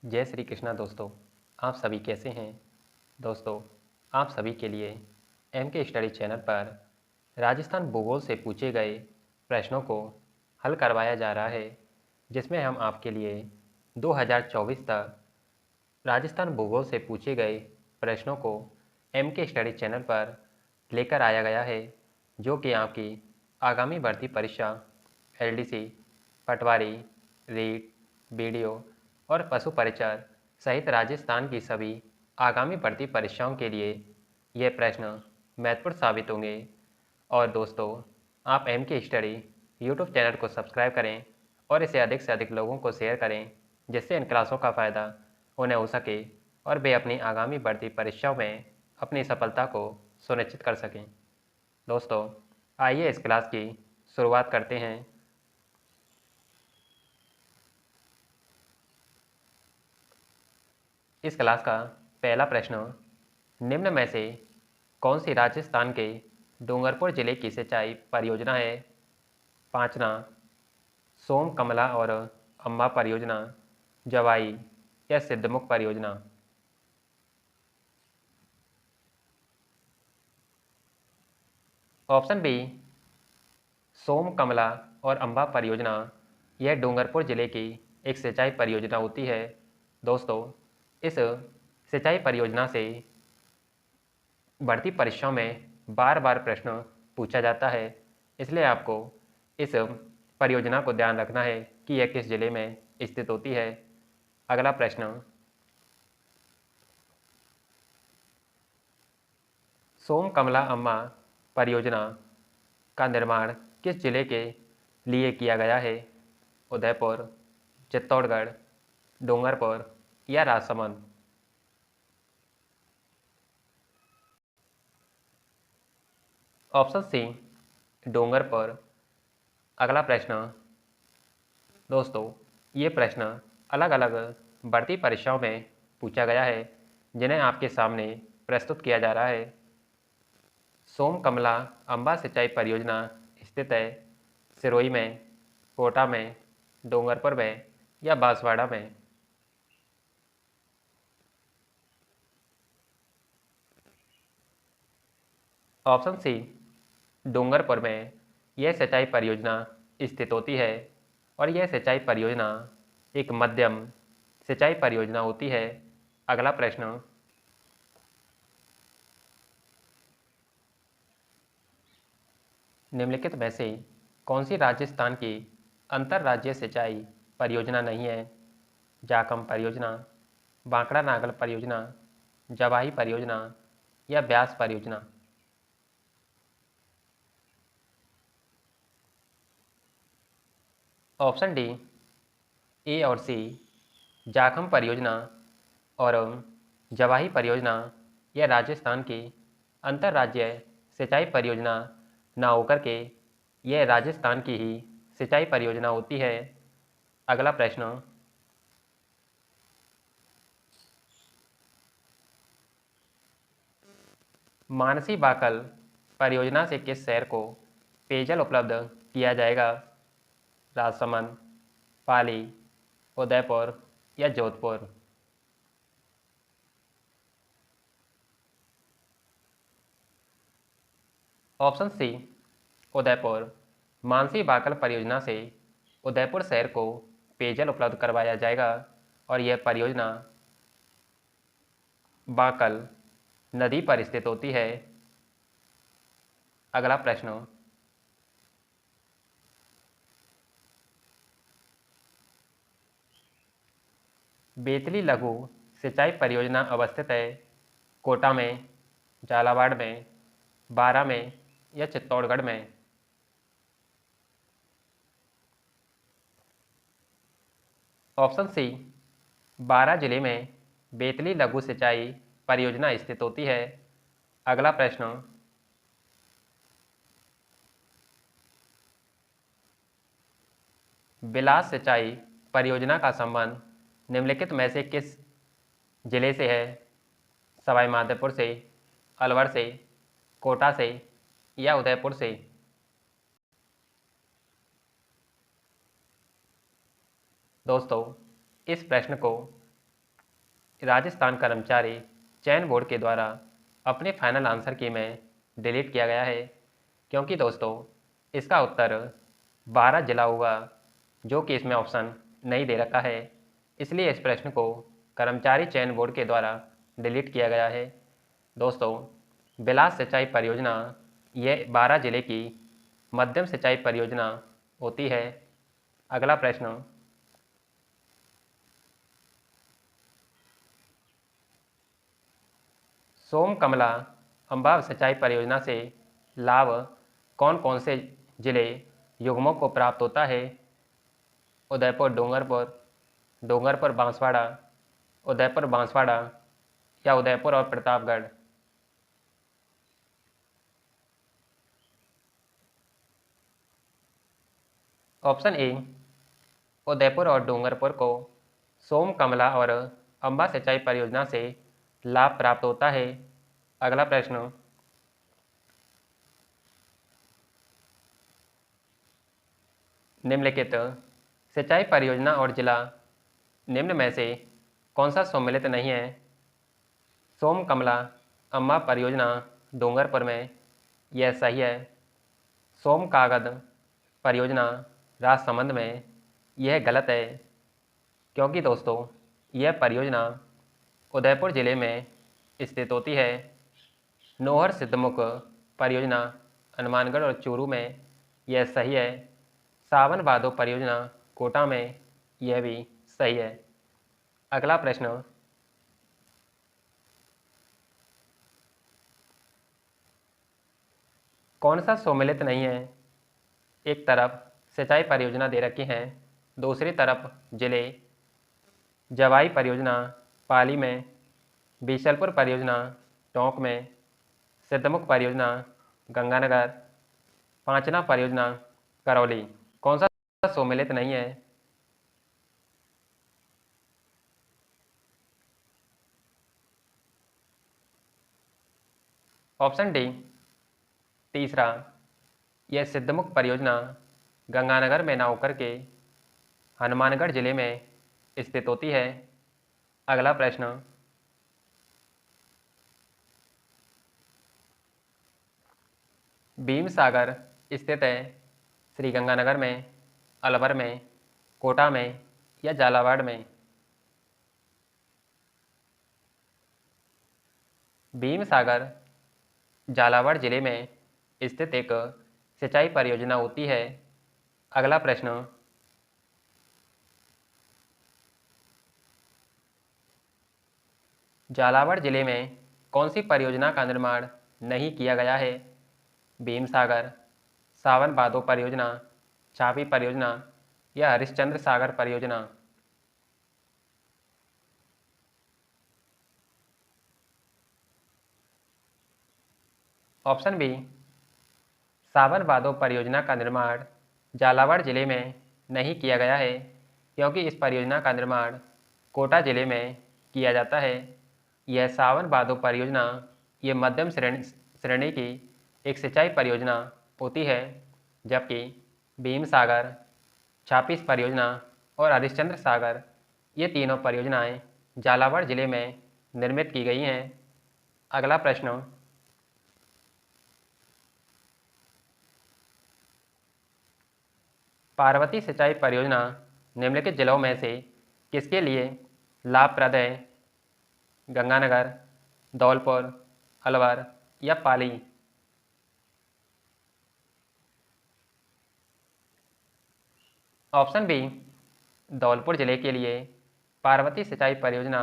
जय श्री कृष्णा दोस्तों। आप सभी कैसे हैं दोस्तों? आप सभी के लिए एम के स्टडी चैनल पर राजस्थान भूगोल से पूछे गए प्रश्नों को हल करवाया जा रहा है, जिसमें हम आपके लिए 2024 तक राजस्थान भूगोल से पूछे गए प्रश्नों को एम के स्टडी चैनल पर लेकर आया गया है, जो कि आपकी आगामी भर्ती परीक्षा एलडीसी, पटवारी, रीट, बीडीओ और पशु परिचर सहित राजस्थान की सभी आगामी भर्ती परीक्षाओं के लिए ये प्रश्न महत्वपूर्ण साबित होंगे। और दोस्तों, आप एम के स्टडी यूट्यूब चैनल को सब्सक्राइब करें और इसे अधिक से अधिक लोगों को शेयर करें, जिससे इन क्लासों का फ़ायदा उन्हें हो सके और वे अपनी आगामी भर्ती परीक्षाओं में अपनी सफलता को सुनिश्चित कर सकें। दोस्तों, आइए इस क्लास की शुरुआत करते हैं। इस क्लास का पहला प्रश्न, निम्न में से कौन सी राजस्थान के डूंगरपुर जिले की सिंचाई परियोजना है? पांचना, सोम कमला और अम्बा परियोजना, जवाई या सिद्धमुख परियोजना। ऑप्शन बी, सोम कमला और अम्बा परियोजना यह डूंगरपुर जिले की एक सिंचाई परियोजना होती है। दोस्तों, इस सिंचाई परियोजना से भर्ती परीक्षाओं में बार बार प्रश्न पूछा जाता है, इसलिए आपको इस परियोजना को ध्यान रखना है कि यह किस जिले में स्थित होती है। अगला प्रश्न, सोम कमला अम्मा परियोजना का निर्माण किस जिले के लिए किया गया है? उदयपुर, चित्तौड़गढ़, डूंगरपुर या राजसमंद। Option C, Dungarpur. अगला प्रश्न, दोस्तों, ये प्रश्न अलग अलग भर्ती परीक्षाओं में पूछा गया है, जिन्हें आपके सामने प्रस्तुत किया जा रहा है। सोम कमला अम्बा सिंचाई परियोजना स्थित है सिरोही में, कोटा में, डूंगरपुर में या बांसवाड़ा में। ऑप्शन सी, डूंगरपुर में यह सिंचाई परियोजना स्थित होती है और यह सिंचाई परियोजना एक मध्यम सिंचाई परियोजना होती है। अगला प्रश्न, निम्नलिखित में से कौन सी राजस्थान की अंतर्राज्यीय सिंचाई परियोजना नहीं है? जाखम परियोजना, बांकड़ा नागल परियोजना, जवाही परियोजना या ब्यास परियोजना। ऑप्शन डी, ए और सी, जाखम परियोजना और जवाही परियोजना यह राजस्थान की अंतर्राज्यीय सिंचाई परियोजना न होकर के यह राजस्थान की ही सिंचाई परियोजना होती है। अगला प्रश्न, मानसी बाकल परियोजना से किस शहर को पेयजल उपलब्ध किया जाएगा? राजसमंद, पाली, उदयपुर या जोधपुर। Option C, Udaipur. मानसी बाकल परियोजना से उदयपुर शहर को पेयजल उपलब्ध करवाया जाएगा और यह परियोजना बाकल नदी पर स्थित होती है। अगला प्रश्न, बेतली लघु सिंचाई परियोजना अवस्थित है कोटा में, झालावाड़ में, बारा में या चित्तौड़गढ़ में। ऑप्शन सी, बारा जिले में बेतली लघु सिंचाई परियोजना स्थित होती है। अगला प्रश्न, बिलास सिंचाई परियोजना का संबंध निम्नलिखित में से किस जिले से है? सवाई माधोपुर से, अलवर से, कोटा से या उदयपुर से। दोस्तों, इस प्रश्न को राजस्थान कर्मचारी चयन बोर्ड के द्वारा अपने फाइनल आंसर की में डिलीट किया गया है? क्योंकि दोस्तों इसका उत्तर 12 जिला होगा, जो कि इसमें ऑप्शन नहीं दे रखा है, इसलिए इस प्रश्न को कर्मचारी चयन बोर्ड के द्वारा डिलीट किया गया है। दोस्तों बिलास सिंचाई परियोजना ये 12 जिले की मध्यम सिंचाई परियोजना होती है। अगला प्रश्न, सोम कमला अंबा सिंचाई परियोजना से लाभ कौन कौन से जिले युग्मों को प्राप्त होता है? उदयपुर डूंगरपुर, डूंगरपुर बांसवाड़ा, उदयपुर बांसवाड़ा या उदयपुर और प्रतापगढ़? ऑप्शन ए उदयपुर और डूंगरपुर को सोम कमला और अंबा सिंचाई परियोजना से लाभ प्राप्त होता है। अगला प्रश्न, निम्नलिखित सिंचाई परियोजना और जिला निम्न में से कौन सा सम्मिलित नहीं है? सोम कमला अम्बा परियोजना डूंगरपुर में, यह सही है। सोम कागद परियोजना राजसमंद में, यह गलत है, क्योंकि दोस्तों यह परियोजना उदयपुर जिले में स्थित होती है। नोहर सिद्धमुख परियोजना हनुमानगढ़ और चूरू में, यह सही है। सावन भादो परियोजना कोटा में, यह भी सही है। अगला प्रश्न, कौन सा सम्मिलित नहीं है? एक तरफ सिंचाई परियोजना दे रखी है, दूसरी तरफ जिले। जवाई परियोजना पाली में, बीसलपुर परियोजना टोंक में, सिद्धमुख परियोजना गंगानगर, पांचना परियोजना करौली। कौन सा सम्मिलित नहीं है? ऑप्शन डी तीसरा, यह सिद्धमुख परियोजना गंगानगर में न होकर के हनुमानगढ़ जिले में स्थित होती है। अगला प्रश्न, भीम सागर स्थित है श्रीगंगानगर में, अलवर में, कोटा में या झालावाड़ में? भीम सागर झालावाड़ जिले में स्थित एक सिंचाई परियोजना होती है। अगला प्रश्न, झालावाड़ जिले में कौन सी परियोजना का निर्माण नहीं किया गया है? भीम सागर, सावन भादो परियोजना, छापी परियोजना या हरिश्चंद्र सागर परियोजना? ऑप्शन बी सावन भादो परियोजना का निर्माण झालावाड़ जिले में नहीं किया गया है, क्योंकि इस परियोजना का निर्माण कोटा जिले में किया जाता है। यह सावन भादो परियोजना ये मध्यम श्रेणी की एक सिंचाई परियोजना होती है, जबकि भीम सागर, छापीस परियोजना और हरिश्चंद्र सागर ये तीनों परियोजनाएं झालावाड़ जिले में निर्मित की गई हैं। अगला प्रश्न, पार्वती सिंचाई परियोजना निम्नलिखित जिलों में से किसके लिए लाभप्रद है? गंगानगर, धौलपुर, अलवर या पाली? ऑप्शन बी धौलपुर जिले के लिए पार्वती सिंचाई परियोजना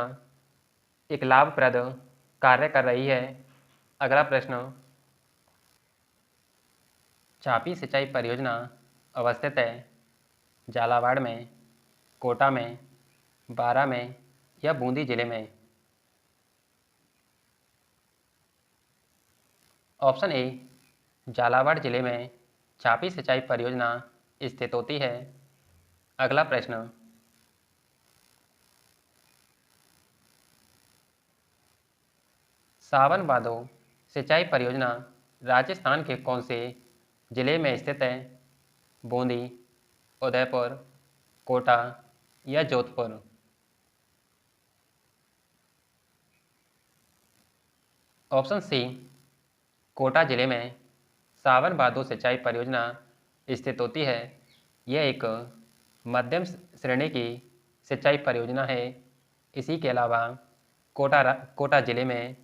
एक लाभप्रद कार्य कर रही है। अगला प्रश्न, छापी सिंचाई परियोजना अवस्थित है झालावाड़ में, कोटा में, बारा में या बूंदी जिले में? ऑप्शन ए झालावाड़ जिले में छापी सिंचाई परियोजना स्थित होती है। अगला प्रश्न, सावन भादो सिंचाई परियोजना राजस्थान के कौन से जिले में स्थित है? बूंदी, उदयपुर, कोटा या जोधपुर? ऑप्शन सी, कोटा जिले में सावन भादो सिंचाई परियोजना स्थित होती है। यह एक मध्यम श्रेणी की सिंचाई परियोजना है। इसी के अलावा कोटा जिले में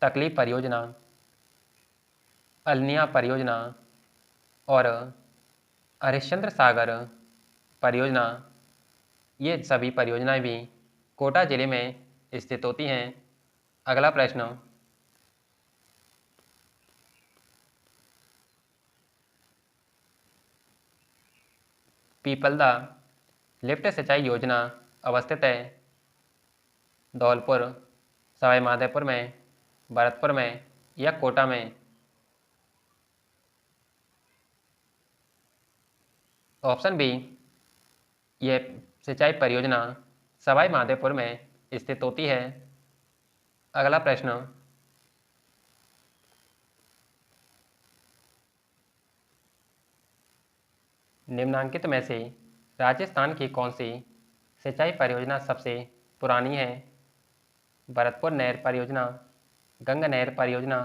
तकली परियोजना, अल्निया परियोजना और हरिश्चंद्र सागर परियोजना, ये सभी परियोजनाएं भी कोटा जिले में स्थित होती हैं। अगला प्रश्न, पीपलदा लिफ्ट सिंचाई योजना अवस्थित है धौलपुर, सवाई माधोपुर में, भरतपुर में या कोटा में। ऑप्शन बी, यह सिंचाई परियोजना सवाई माधोपुर में स्थित होती है। अगला प्रश्न, निम्नांकित में से राजस्थान की कौन सी सिंचाई परियोजना सबसे पुरानी है? भरतपुर नहर परियोजना, गंगा नहर परियोजना,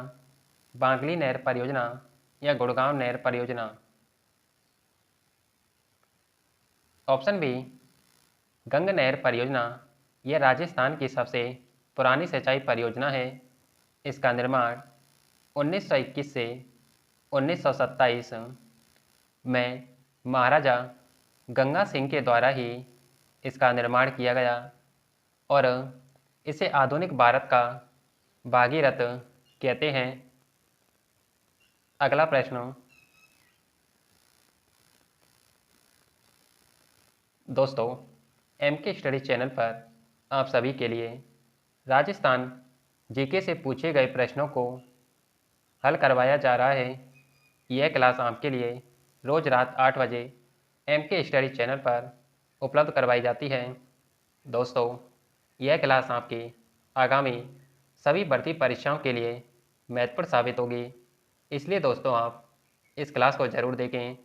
बांगली नहर परियोजना या गुड़गांव नहर परियोजना। ऑप्शन बी, गंगा नहर परियोजना यह राजस्थान की सबसे पुरानी सिंचाई परियोजना है। इसका निर्माण 1921 से 1927 में महाराजा गंगा सिंह के द्वारा ही इसका निर्माण किया गया और इसे आधुनिक भारत का भागीरथ कहते हैं। अगला प्रश्न, दोस्तों, एमके स्टडी चैनल पर आप सभी के लिए राजस्थान जीके से पूछे गए प्रश्नों को हल करवाया जा रहा है। यह क्लास आपके लिए रोज़ रात 8 बजे एमके स्टडी चैनल पर उपलब्ध करवाई जाती है। दोस्तों, यह क्लास आपकी आगामी सभी भर्ती परीक्षाओं के लिए महत्वपूर्ण साबित होगी। इसलिए दोस्तों, आप इस क्लास को ज़रूर देखें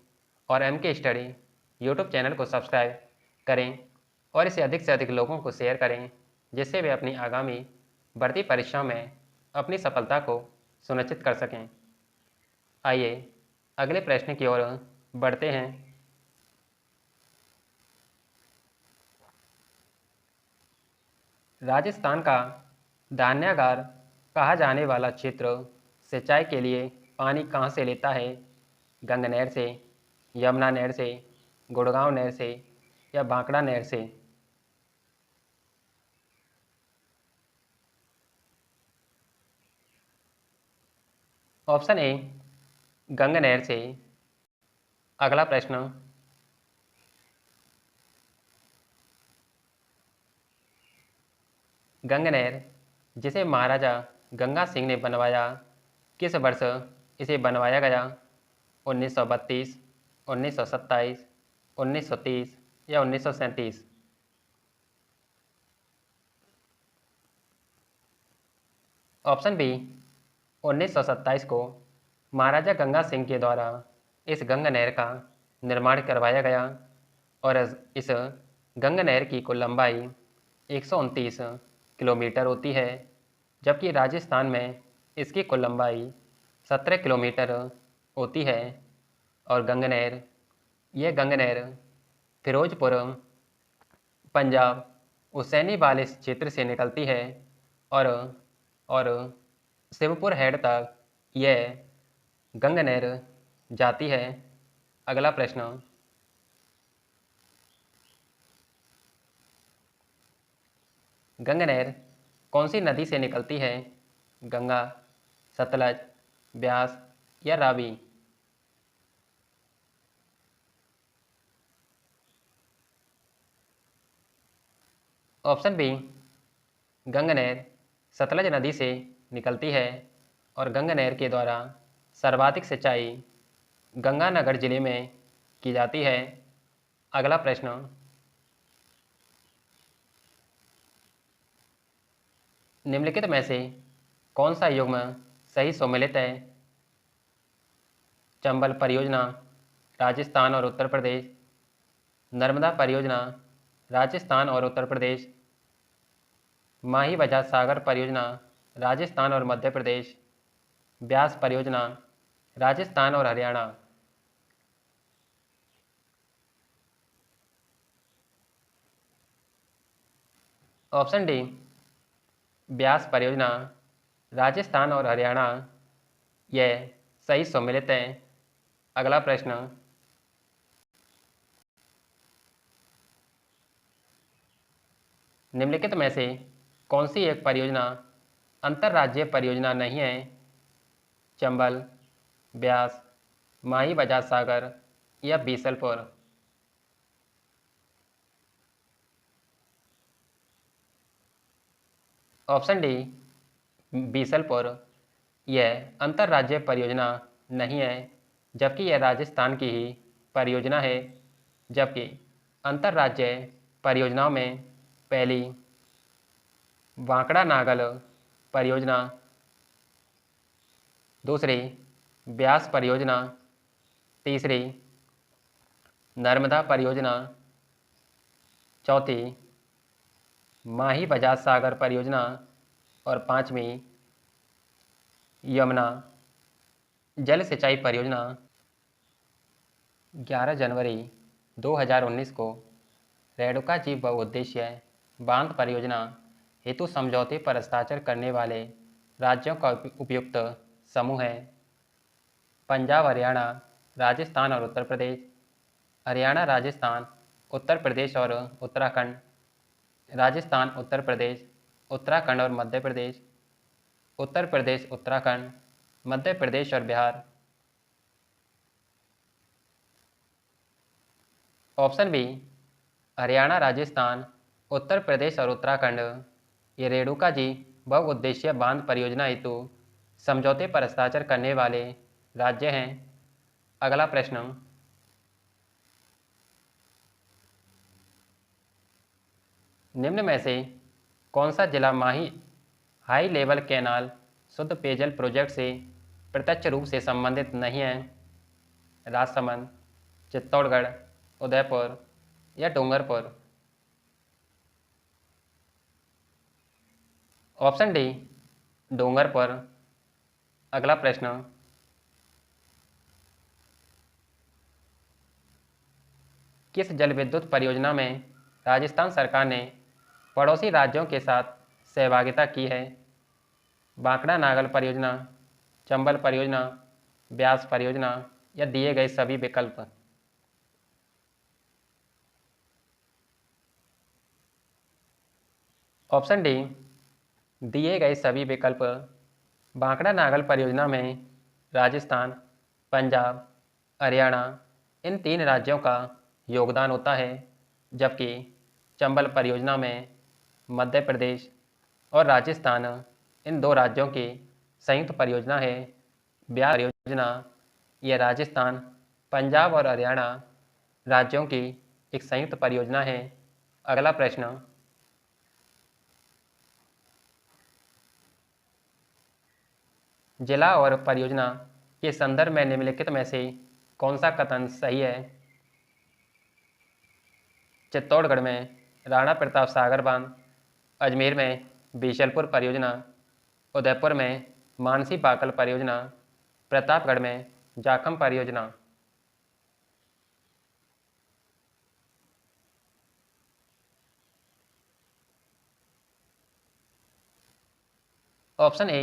और एमके स्टडी यूट्यूब चैनल को सब्सक्राइब करें और इसे अधिक से अधिक लोगों को शेयर करें, जिससे वे अपनी आगामी भर्ती परीक्षाओं में अपनी सफलता को सुनिश्चित कर सकें। आइए अगले प्रश्न की ओर बढ़ते हैं। राजस्थान का धान्यागार कहा जाने वाला क्षेत्र सिंचाई के लिए पानी कहाँ से लेता है? गंगा नहर से, यमुना नहर से, गुड़गांव नहर से या बांकड़ा नहर से। ऑप्शन ए, गंगा नहर से। अगला प्रश्न, गंगा नहर जिसे महाराजा गंगा सिंह ने बनवाया, किस वर्ष इसे बनवाया गया? 1932, 1927, 1930 या 1937। ऑप्शन बी, 1927 को महाराजा गंगा सिंह के द्वारा इस गंगा नहर का निर्माण करवाया गया और इस गंगा नहर की कुल लंबाई 129 किलोमीटर होती है, जबकि राजस्थान में इसकी कुल लंबाई 17 किलोमीटर होती है। और यह गंगा नहर फिरोजपुर, पंजाब, हुसैनी वाले क्षेत्र से निकलती है और शिवपुर हेड तक यह गंगा नहर जाती है। अगला प्रश्न, गंगा नहर कौन सी नदी से निकलती है? गंगा, सतलज, ब्यास या रावी। ऑप्शन बी, गंगा नहर सतलज नदी से निकलती है और गंगा नहर के द्वारा सर्वाधिक सिंचाई गंगानगर जिले में की जाती है। अगला प्रश्न, निम्नलिखित में से कौन सा युग्म सही सम्मिलित है? चंबल परियोजना राजस्थान और उत्तर प्रदेश, नर्मदा परियोजना राजस्थान और उत्तर प्रदेश, माही बजाज सागर परियोजना राजस्थान और मध्य प्रदेश। ब्यास परियोजना राजस्थान और हरियाणा। ऑप्शन डी ब्यास परियोजना राजस्थान और हरियाणा, यह सही सम्मिलित है। अगला प्रश्न, निम्नलिखित में से कौन सी एक परियोजना अंतर्राज्यीय परियोजना नहीं है? चंबल, ब्यास, माही बजाज सागर या बीसलपुर। ऑप्शन डी बीसलपुर, यह अंतर्राज्यीय परियोजना नहीं है, जबकि यह राजस्थान की ही परियोजना है। जबकि अंतर्राज्यीय परियोजनाओं में पहली बांकड़ा नागल परियोजना, दूसरी ब्यास परियोजना, तीसरी नर्मदा परियोजना, चौथी माही बजाज सागर परियोजना और पांचवी यमुना जल सिंचाई परियोजना। 11 जनवरी 2019 को रेणुका जी बहुउद्देशीय बांध परियोजना हेतु समझौते पर हस्ताक्षर करने वाले राज्यों का उपयुक्त समूह है? पंजाब, हरियाणा, राजस्थान और उत्तर प्रदेश, हरियाणा, राजस्थान, उत्तर प्रदेश और उत्तराखंड, राजस्थान, उत्तर प्रदेश, उत्तराखंड और मध्य प्रदेश, उत्तर प्रदेश, उत्तराखंड, मध्य प्रदेश और बिहार। ऑप्शन बी हरियाणा, राजस्थान, उत्तर प्रदेश और उत्तराखंड, ये रेणुका जी बहुउद्देशीय बांध परियोजना हेतु समझौते पर हस्ताक्षर करने वाले राज्य हैं। अगला प्रश्न, निम्न में से कौन सा जिला माही हाई लेवल कैनाल शुद्ध पेयजल प्रोजेक्ट से प्रत्यक्ष रूप से संबंधित नहीं है? राजसमंद, चित्तौड़गढ़, उदयपुर या डूंगरपुर। Option D Dungarpur. अगला प्रश्न, किस जल विद्युत परियोजना में राजस्थान सरकार ने पड़ोसी राज्यों के साथ सहभागिता की है? बांकड़ा नागल परियोजना, चंबल परियोजना, ब्यास परियोजना या दिए गए सभी विकल्प। ऑप्शन डी दिए गए सभी विकल्प। बांकड़ा नागल परियोजना में राजस्थान, पंजाब, हरियाणा इन तीन राज्यों का योगदान होता है, जबकि चंबल परियोजना में मध्य प्रदेश और राजस्थान इन दो राज्यों की संयुक्त परियोजना है। ब्यास परियोजना यह राजस्थान, पंजाब और हरियाणा राज्यों की एक संयुक्त परियोजना है। अगला प्रश्न, जिला और परियोजना के संदर्भ में निम्नलिखित में से कौन सा कथन सही है? चित्तौड़गढ़ में राणा प्रताप सागर बांध, अजमेर में बीसलपुर परियोजना, उदयपुर में मानसी पाकल परियोजना, प्रतापगढ़ में जाखम परियोजना। ऑप्शन ए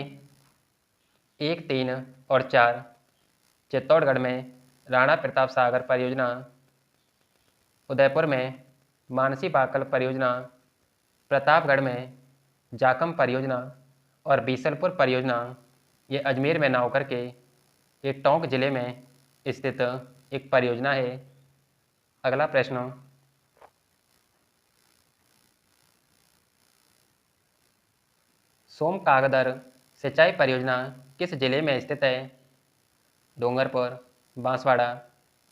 1, 3 और 4, चित्तौड़गढ़ में राणा प्रताप सागर परियोजना, उदयपुर में मानसी पाकल परियोजना, प्रतापगढ़ में जाखम परियोजना और बीसलपुर परियोजना ये अजमेर में ना होकर के ये टोंक जिले में स्थित एक परियोजना है। अगला प्रश्न, सोम कागदर सिंचाई परियोजना किस जिले में स्थित है? डूंगरपुर, बांसवाड़ा,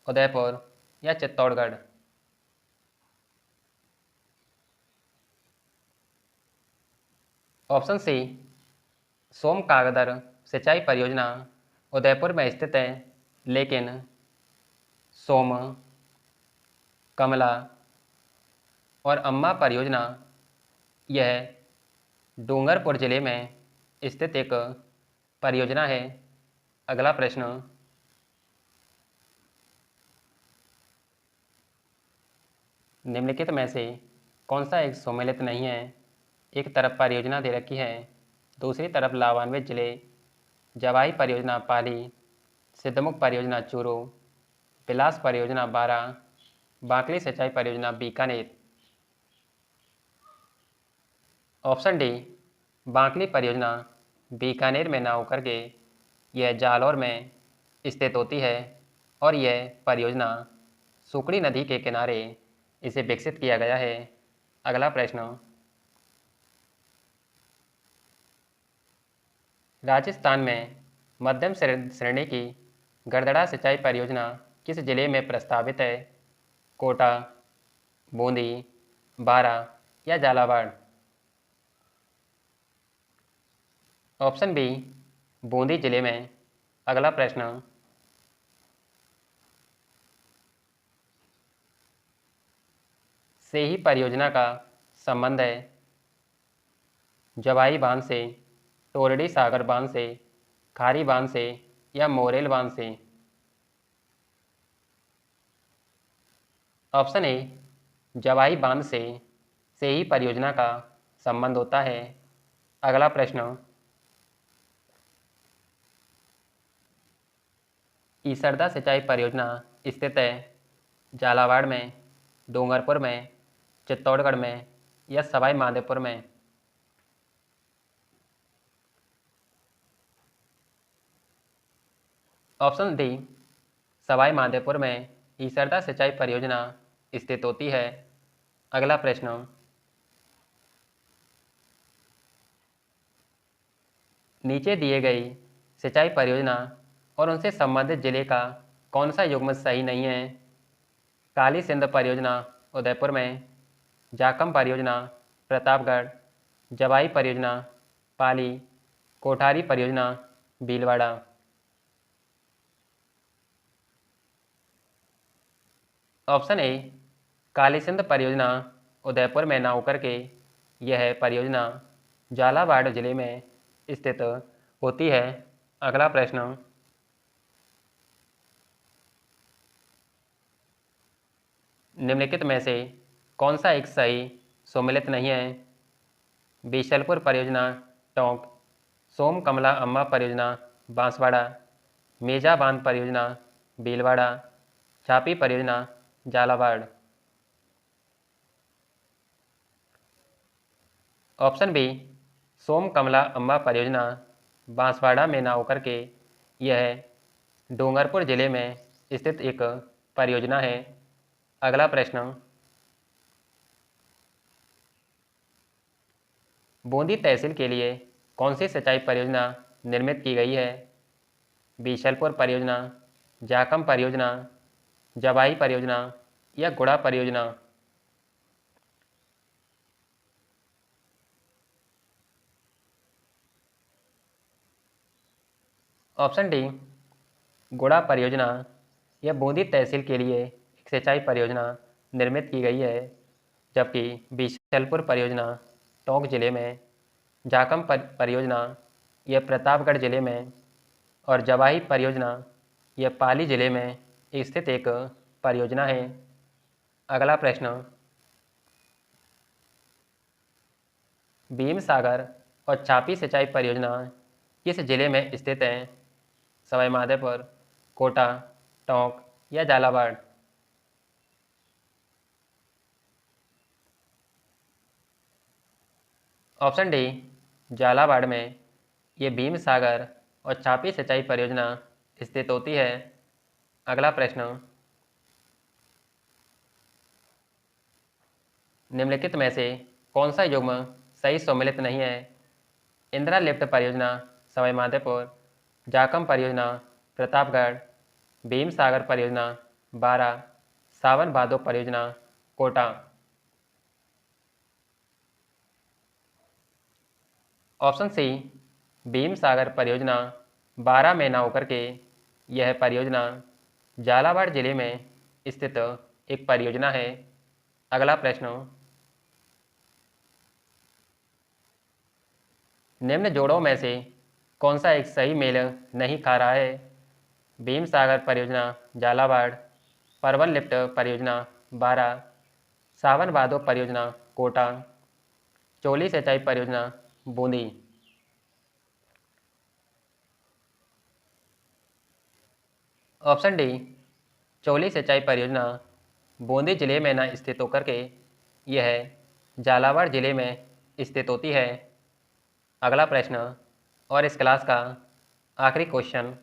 उदयपुर या चित्तौड़गढ़। ऑप्शन सी सोम कागदर सिंचाई परियोजना उदयपुर में स्थित है, लेकिन सोम, कमला और अम्मा परियोजना यह डूंगरपुर जिले में स्थित एक परियोजना है। अगला प्रश्न, निम्नलिखित में से कौन सा एक सम्मिलित नहीं है? एक तरफ परियोजना दे रखी है, दूसरी तरफ लाभान्वित जिले, जवाई परियोजना पाली, सिद्धमुख परियोजना चूरू, बिलास परियोजना बारा, बांकली सिंचाई परियोजना बीकानेर। ऑप्शन डी, बांकली परियोजना बीकानेर में न होकर के यह जालौर में स्थित होती है और यह परियोजना सुकड़ी नदी के किनारे इसे विकसित किया गया है। अगला प्रश्न, राजस्थान में मध्यम श्रेणी की गरदड़ा सिंचाई परियोजना किस जिले में प्रस्तावित है? कोटा, बूंदी, बारा या झालावाड़। ऑप्शन बी, बूंदी जिले में। अगला प्रश्न, से ही परियोजना का संबंध है जवाई बांध से, टोरडी सागर बांध से, खारी बांध से या मोरेल बांध से। ऑप्शन ए, जवाई बांध से ही परियोजना का संबंध होता है। अगला प्रश्न, ईसरदा सिंचाई परियोजना स्थित है झालावाड़ में, डूंगरपुर में, चित्तौड़गढ़ में या सवाई माधोपुर में। ऑप्शन डी, सवाई माधोपुर में ईसरदा सिंचाई परियोजना स्थित होती है। अगला प्रश्न, नीचे दिए गई सिंचाई परियोजना और उनसे संबंधित जिले का कौन सा युग्म सही नहीं है? काली सिंध परियोजना उदयपुर में, जाकम परियोजना प्रतापगढ़, जवाई परियोजना पाली, कोठारी परियोजना भीलवाड़ा। ऑप्शन ए, काली सिंध परियोजना उदयपुर में न होकर के यह परियोजना झालावाड़ जिले में स्थित होती है। अगला प्रश्न, निम्नलिखित में से कौन सा एक सही सम्मिलित नहीं है? बीशलपुर परियोजना टोंक, सोम कमला अम्मा परियोजना बांसवाड़ा, मेजा बांध परियोजना भीलवाड़ा, छापी परियोजना झालावाड़। ऑप्शन बी, सोम कमला अम्मा परियोजना बांसवाड़ा में न होकर के यह डूंगरपुर जिले में स्थित एक परियोजना है। अगला प्रश्न, बूंदी तहसील के लिए कौन सी सिंचाई परियोजना निर्मित की गई है? बीशलपुर परियोजना, जाकम परियोजना, जवाई परियोजना या गुड़ा परियोजना। ऑप्शन डी, गुड़ा परियोजना यह बूंदी तहसील के लिए एक सिंचाई परियोजना निर्मित की गई है, जबकि बीशलपुर परियोजना टोंक जिले में, जाकम परियोजना यह प्रतापगढ़ जिले में और जवाई परियोजना यह पाली जिले में स्थित एक परियोजना है। अगला प्रश्न, भीम सागर और छापी सिंचाई परियोजना किस जिले में स्थित है? सवाई माधोपुर, कोटा, टोंक या झालावाड़। ऑप्शन डी, झालावाड़ में ये भीम सागर और छापी सिंचाई परियोजना स्थित होती है। अगला प्रश्न, निम्नलिखित में से कौन सा युग्म सही सम्मिलित नहीं है? इंदिरा लिफ्ट परियोजना सवाई माधोपुर, जाकम परियोजना प्रतापगढ़, भीम सागर परियोजना बारा, सावन भादो परियोजना कोटा। ऑप्शन सी, भीम सागर परियोजना बारा में न होकर के यह परियोजना झालावाड़ जिले में स्थित एक परियोजना है। अगला प्रश्न, निम्न जोड़ों में से कौन सा एक सही मेल नहीं खा रहा है? भीम सागर परियोजना झालावाड़, परवन लिफ्ट परियोजना बारा, सावन भादो परियोजना कोटा, चोली सिंचाई परियोजना बूंदी। ऑप्शन डी, चोली सिंचाई परियोजना बूंदी जिले में न स्थित होकर के यह झालावाड़ जिले में स्थित होती है। अगला प्रश्न और इस क्लास का आखिरी क्वेश्चन।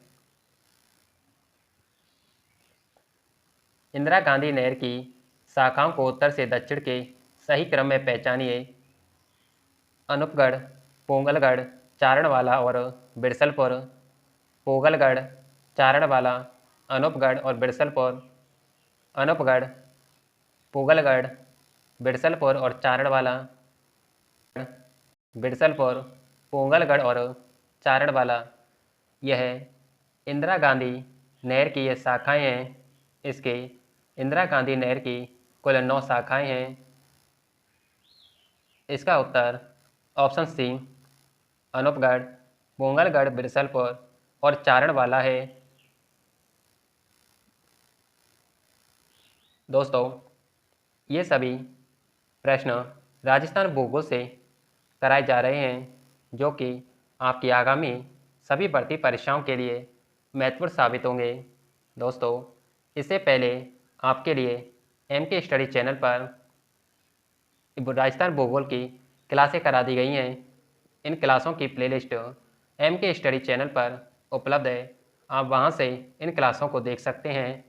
इंदिरा गांधी नहर की शाखाओं को उत्तर से दक्षिण के सही क्रम में पहचानिए। अनूपगढ़, पोंगलगढ़, चारणवाला और बिरसलपुर। पोगलगढ़, चारणवाला, अनूपगढ़ और बिरसलपुर। अनूपगढ़, पोगलगढ़, बिरसलपुर और चारणवाला। बिरसलपुर, पोंगलगढ़ और चारणवाला। यह इंदिरा गांधी नहर की ये शाखाएं हैं। इसके इंदिरा गांधी नहर की कुल 9 शाखाएं हैं। इसका उत्तर ऑप्शन सी, अनूपगढ़, पोंगलगढ़, बिरसलपुर और चारणवाला है। दोस्तों, ये सभी प्रश्न राजस्थान भूगोल से कराए जा रहे हैं, जो कि आपकी आगामी सभी भर्ती परीक्षाओं के लिए महत्वपूर्ण साबित होंगे। दोस्तों, इससे पहले आपके लिए एमके स्टडी चैनल पर राजस्थान भूगोल की क्लासें करा दी गई हैं। इन क्लासों की प्लेलिस्ट एमके स्टडी चैनल पर उपलब्ध है। आप वहां से इन क्लासों को देख सकते हैं।